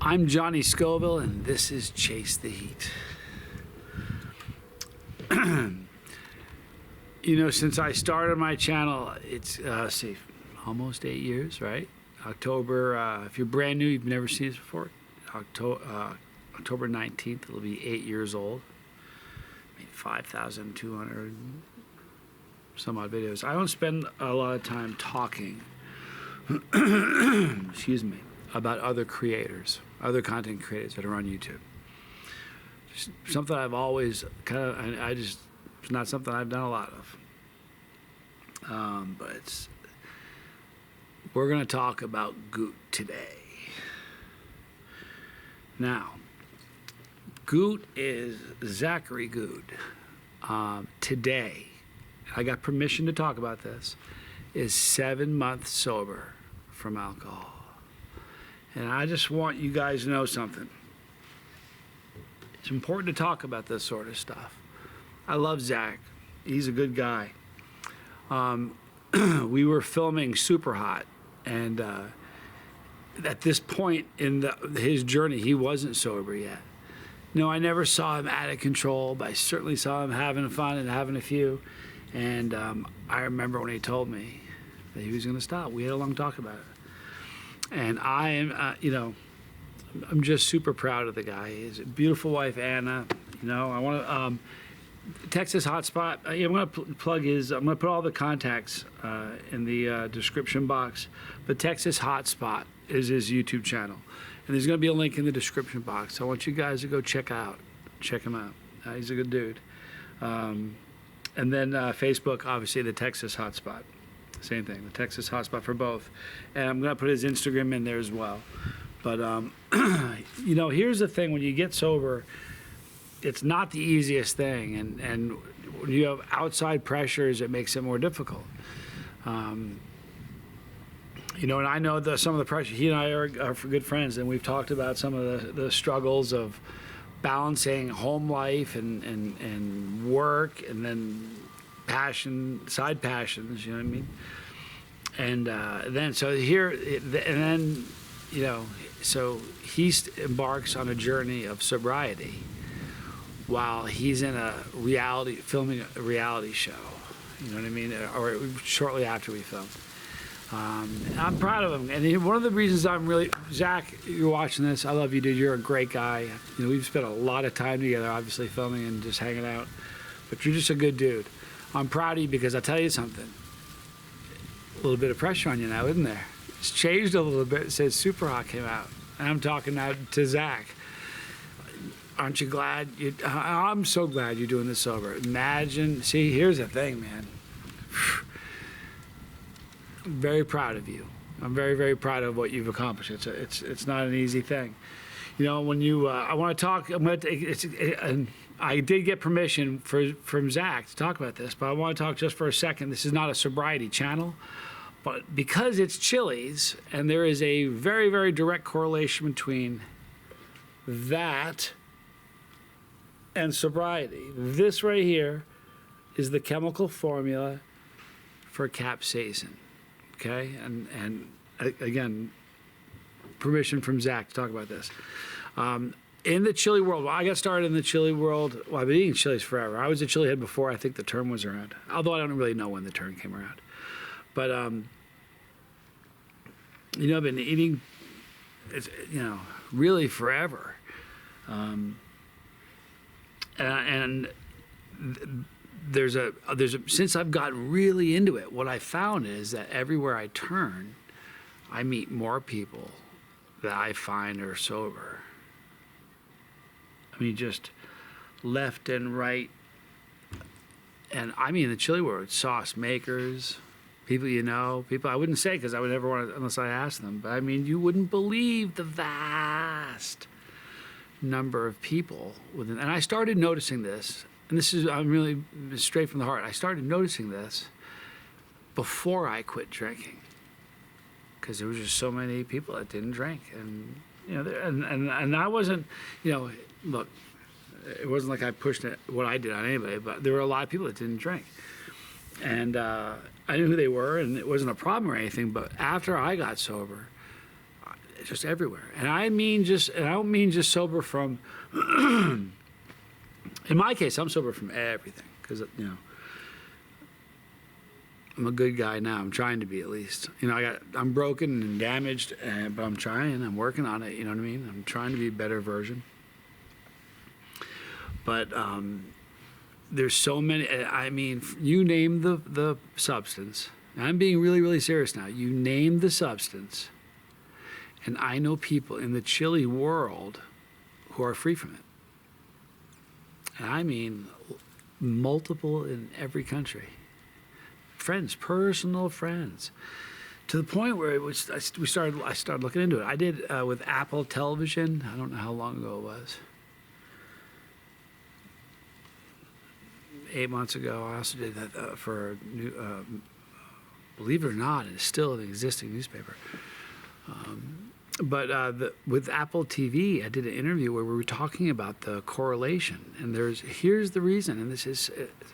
I'm Johnny Scoville, and this is Chase the Heat. You know, since I started my channel, it's, almost 8 years, right? October, if you're brand new, you've never seen this before, October 19th, it'll be 8 years old. I mean, 5,200 some odd videos. I don't spend a lot of time talking, excuse me, about other creators, other content creators that are on YouTube. Just something I've always it's not something I've done a lot of. But we're going to talk about Goot today. Now, Goot is Zachary Goot. Today, I got permission to talk about this, is 7 months sober from alcohol. And I just want you guys to know something. It's important to talk about this sort of stuff. I love Zach. He's a good guy. We were filming Super Hot, and at this point in his journey, he wasn't sober yet. No, I never saw him out of control, but I certainly saw him having fun and having a few. And I remember when he told me that he was going to stop. We had a long talk about it. And I am, I'm just super proud of the guy. His beautiful wife, Anna. You know, I want to, Texas Hotspot, I'm going to plug his, I'm going to put all the contacts in the description box. But Texas Hotspot is his YouTube channel. And there's going to be a link in the description box. I want you guys to go check him out. He's a good dude. And then Facebook, obviously, the Texas Hotspot. Same thing, the Texas Hotspot for both. And I'm going to put his Instagram in there as well. But, here's the thing. When you get sober, it's not the easiest thing. And when you have outside pressures, it makes it more difficult. And I know some of the pressure. He and I are good friends, and we've talked about some of the struggles of balancing home life and work, and then side passions, you know what I mean? And then so he embarks on a journey of sobriety while he's in filming a reality show, you know what I mean? Or shortly after we filmed. I'm proud of him, and one of the reasons Zach, you're watching this, I love you, dude. You're a great guy. We've spent a lot of time together, obviously filming and just hanging out, but you're just a good dude. I'm proud of you because I'll tell you something. A little bit of pressure on you now, isn't there? It's changed a little bit since Super Hot came out, and I'm talking now to Zach. Aren't you glad? I'm so glad you're doing this sober. Imagine, see, here's the thing, man. I'm very proud of you. I'm very, very proud of what you've accomplished. It's not an easy thing. When you, I want to talk, I did get permission from Zach to talk about this, but I want to talk just for a second. This is not a sobriety channel, but because it's Chile's, and there is a very, very direct correlation between that and sobriety. This right here is the chemical formula for capsaicin. Okay, and again, permission from Zach to talk about this. In the chili world, I got started in the chili world. Well, I've been eating chilies forever. I was a chili head before I think the term was around, although I don't really know when the term came around. But, I've been eating, really forever. Since I've gotten really into it, what I found is that everywhere I turn, I meet more people that I find are sober. I mean, just left and right. And I mean, in the chili world, sauce makers, people people I wouldn't say because I would never want to unless I asked them. But I mean, you wouldn't believe the vast number of people within. And I started noticing this. And I'm really straight from the heart. I started noticing this before I quit drinking, because there was just so many people that didn't drink, and and I wasn't, look, it wasn't like I pushed what I did on anybody, but there were a lot of people that didn't drink, and I knew who they were, and it wasn't a problem or anything. But after I got sober, just everywhere. And I don't mean just sober from, in my case, I'm sober from everything because, I'm a good guy now. I'm trying to be, at least. I'm broken and damaged, but I'm trying. I'm working on it. You know what I mean? I'm trying to be a better version. But there's so many. I mean, you name the substance. I'm being really, really serious now. You name the substance, and I know people in the Chile world who are free from it. And I mean, multiple in every country. Friends, personal friends, to the point where I started looking into it. I did with Apple Television. I don't know how long ago it was. 8 months ago. I also did that for a new, believe it or not, it's still an existing newspaper. But with Apple TV, I did an interview where we were talking about the correlation. And here's the reason, and this is, it's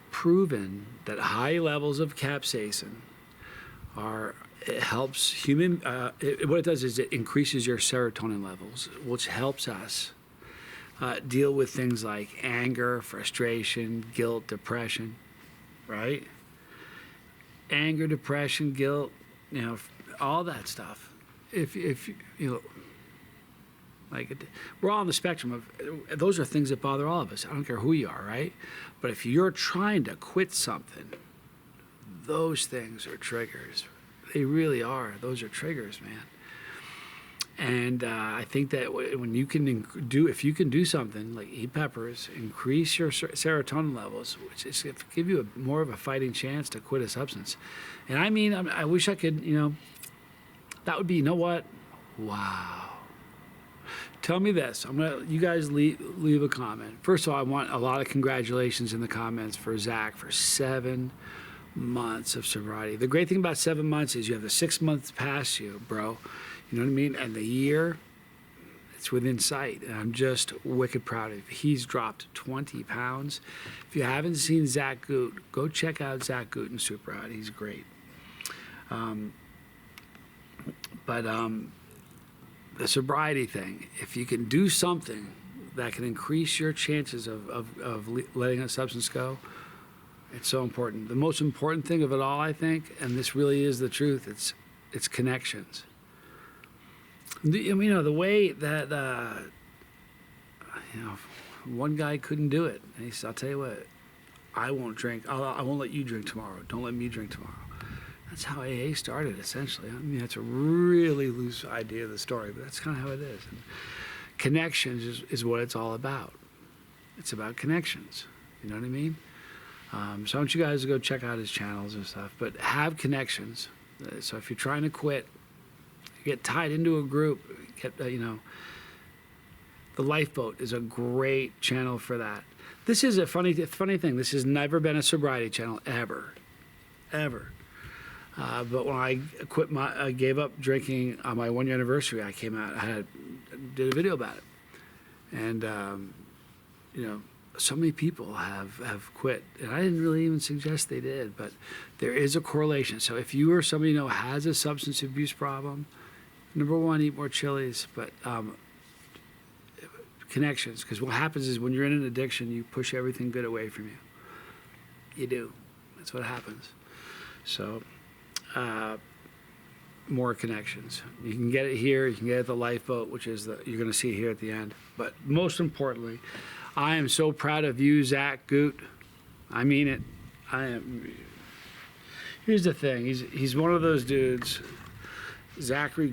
proven that high levels of capsaicin it helps what it does is it increases your serotonin levels, which helps us deal with things like anger, frustration, guilt, depression, right? Anger, depression, guilt, all that stuff. If we're all on the spectrum of, those are things that bother all of us. I don't care who you are, right? But if you're trying to quit something, those things are triggers. They really are. Those are triggers, man. And I think that if you can do something like eat peppers, increase your serotonin levels, which is going to give you more of a fighting chance to quit a substance. And I mean, I wish I could, that would be, you know what? Wow. Tell me this. You guys leave a comment. First of all, I want a lot of congratulations in the comments for Zach for 7 months of sobriety. The great thing about 7 months is you have the 6 months past you, bro. You know what I mean? And the year, it's within sight. And I'm just wicked proud of him. He's dropped 20 pounds. If you haven't seen Zach Goot, go check out Zach Goot and Super Hot. He's great. But the sobriety thing, if you can do something that can increase your chances of letting a substance go, it's so important. The most important thing of it all, I think, and this really is the truth, it's connections. The way that, one guy couldn't do it. And he said, I'll tell you what, I won't drink. I won't let you drink tomorrow. Don't let me drink tomorrow. That's how AA started, essentially. I mean, that's a really loose idea of the story, but that's kind of how it is. And connections is what it's all about. It's about connections. You know what I mean? So I want you guys to go check out his channels and stuff, but have connections. So if you're trying to quit, get tied into a group, the Lifeboat is a great channel for that. This is a funny thing. This has never been a sobriety channel, ever. But when I gave up drinking on my 1 year anniversary, I came out, did a video about it. And, so many people have quit. And I didn't really even suggest they did, but there is a correlation. So if you or somebody has a substance abuse problem, number one, eat more chilies, but connections. Because what happens is when you're in an addiction, you push everything good away from you. You do. That's what happens. So more connections. You can get it here. You can get it at the Lifeboat, which is you're going to see here at the end. But most importantly, I am so proud of you, Zach Goot. I mean it. I am. Here's the thing. He's one of those dudes, Zachary